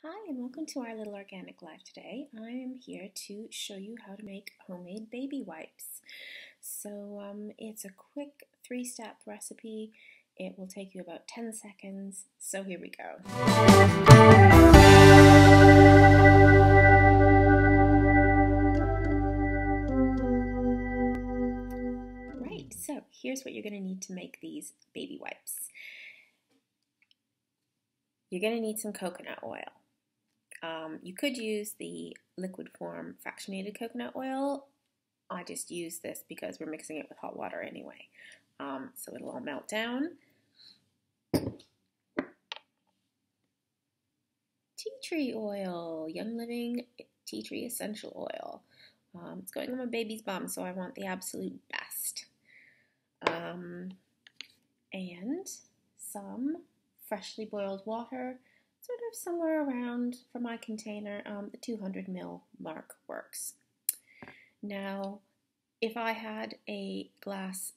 Hi and welcome to our little organic life today. I am here to show you how to make homemade baby wipes. It's a quick 3-step recipe. It will take you about 10 seconds. So here we go. Right, so here's what you're going to need to make these baby wipes. You're going to need some coconut oil. You could use the liquid form fractionated coconut oil. I just use this because we're mixing it with hot water anyway. So it'll all melt down. Tea tree oil, Young Living tea tree essential oil. It's going on my baby's bum, so I want the absolute best. And some freshly boiled water, sort of somewhere around, for my container, the 200 ml mark works. Now, if I had a glass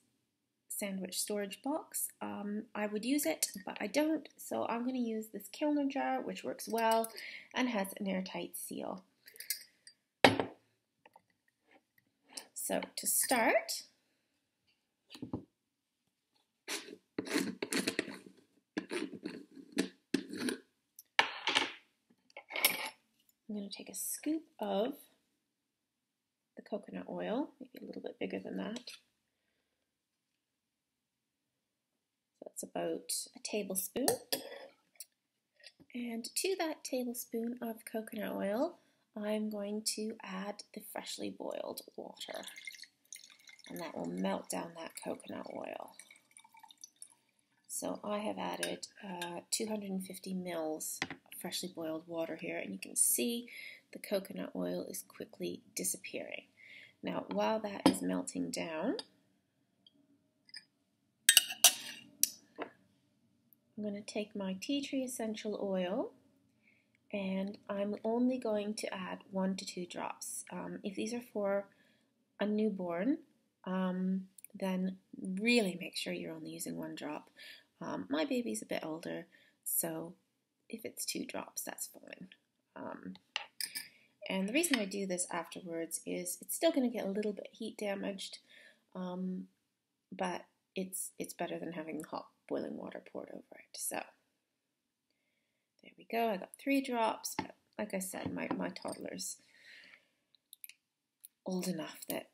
sandwich storage box, I would use it, but I don't, so I'm going to use this Kilner jar, which works well and has an airtight seal. So to start, I'm going to take a scoop of the coconut oil, maybe a little bit bigger than that. So it's about a tablespoon. And to that tablespoon of coconut oil, I'm going to add the freshly boiled water. And that will melt down that coconut oil. So I have added 250 mils of freshly boiled water here, and you can see the coconut oil is quickly disappearing. Now, while that is melting down, I'm going to take my tea tree essential oil, and I'm only going to add 1 to 2 drops. If these are for a newborn, then really make sure you're only using 1 drop. My baby's a bit older, so if it's 2 drops, that's fine. And the reason I do this afterwards is it's still going to get a little bit heat damaged, but it's better than having hot boiling water poured over it. So there we go. I got 3 drops, but like I said, my toddler's old enough that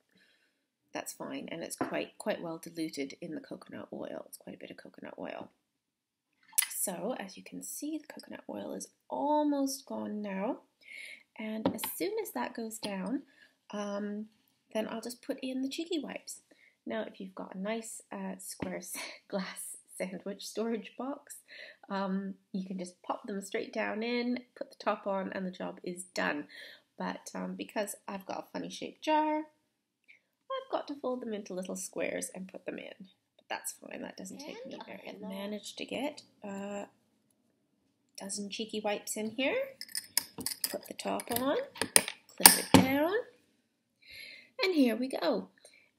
that's fine, and it's quite well diluted in the coconut oil. It's quite a bit of coconut oil. So as you can see, the coconut oil is almost gone now, and as soon as that goes down, then I'll just put in the cheeky wipes. Now, if you've got a nice square glass sandwich storage box, you can just pop them straight down in, put the top on, and the job is done. But because I've got a funny shaped jar, I've got to fold them into little squares and put them in. But that's fine, that doesn't take me very long. I managed to get a dozen cheeky wipes in here. Put the top on, clip it down, and here we go.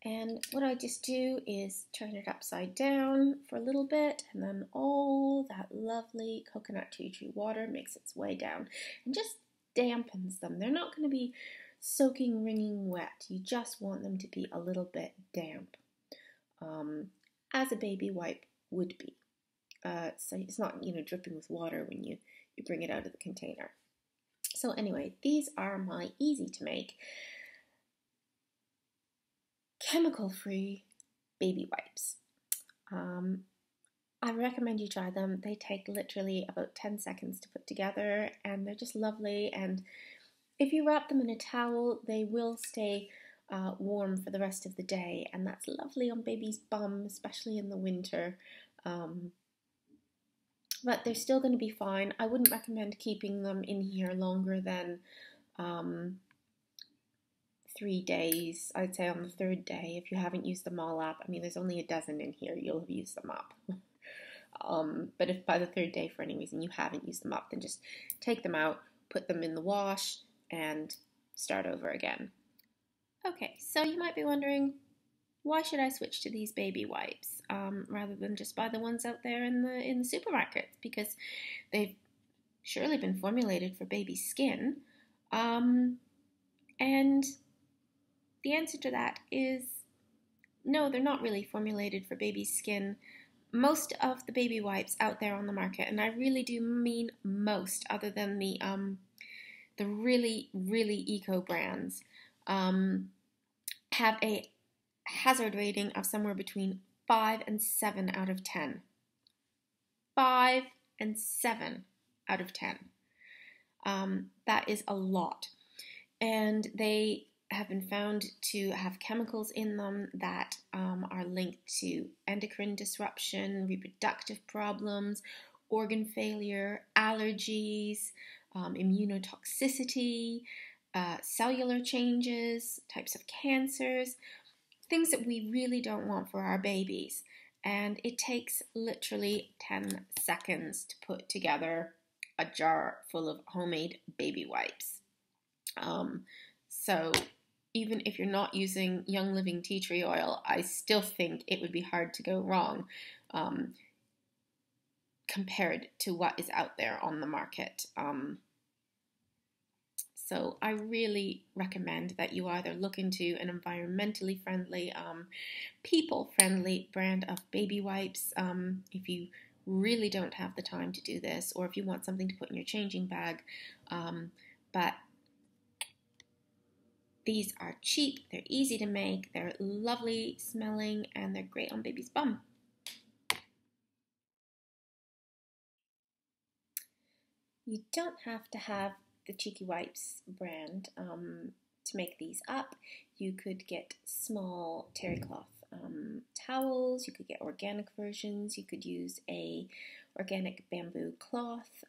And what I just do is turn it upside down for a little bit, and then all that lovely coconut tea tree water makes its way down and just dampens them. They're not going to be soaking, wringing wet. You just want them to be a little bit damp, as a baby wipe would be. So it's not, dripping with water when you bring it out of the container. So anyway, these are my easy to make, chemical-free baby wipes. I recommend you try them. They take literally about 10 seconds to put together, and they're just lovely. And if you wrap them in a towel, they will stay warm for the rest of the day, and that's lovely on baby's bum, especially in the winter. But they're still going to be fine. I wouldn't recommend keeping them in here longer than 3 days. I'd say on the 3rd day, if you haven't used them all up. I mean, there's only a dozen in here. You'll have used them up. But if by the 3rd day, for any reason, you haven't used them up, then just take them out, put them in the wash, and start over again. Okay, so you might be wondering, why should I switch to these baby wipes rather than just buy the ones out there in the supermarkets? Because they've surely been formulated for baby skin. And the answer to that is no, they're not really formulated for baby skin. Most of the baby wipes out there on the market, and I really do mean most, other than the really, really eco brands, have a hazard rating of somewhere between 5 and 7 out of 10. 5 and 7 out of 10. That is a lot. And they have been found to have chemicals in them that are linked to endocrine disruption, reproductive problems, organ failure, allergies, immunotoxicity, cellular changes, types of cancers, things that we really don't want for our babies. And it takes literally 10 seconds to put together a jar full of homemade baby wipes. So even if you're not using Young Living tea tree oil, I still think it would be hard to go wrong compared to what is out there on the market. So I really recommend that you either look into an environmentally friendly, people-friendly brand of baby wipes if you really don't have the time to do this, or if you want something to put in your changing bag. But these are cheap, they're easy to make, they're lovely smelling, and they're great on baby's bum. You don't have to have the Cheeky Wipes brand to make these up. You could get small terry cloth towels, you could get organic versions, you could use a organic bamboo cloth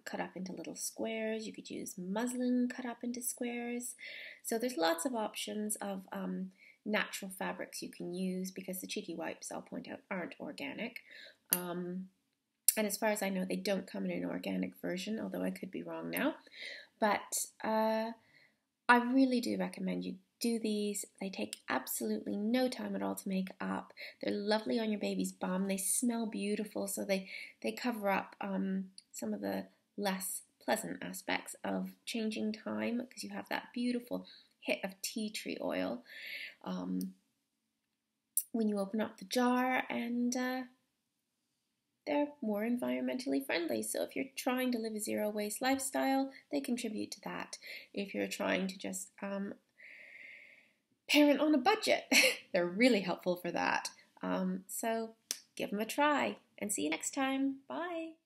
cut up into little squares, you could use muslin cut up into squares. So there's lots of options of natural fabrics you can use, because the Cheeky Wipes, I'll point out, aren't organic. And as far as I know, they don't come in an organic version, although I could be wrong now. But I really do recommend you do these. They take absolutely no time at all to make up. They're lovely on your baby's bum. They smell beautiful, so they cover up some of the less pleasant aspects of changing time, because you have that beautiful hit of tea tree oil when you open up the jar, and they're more environmentally friendly. So if you're trying to live a zero waste lifestyle, they contribute to that. If you're trying to just parent on a budget, they're really helpful for that. So give them a try, and see you next time. Bye.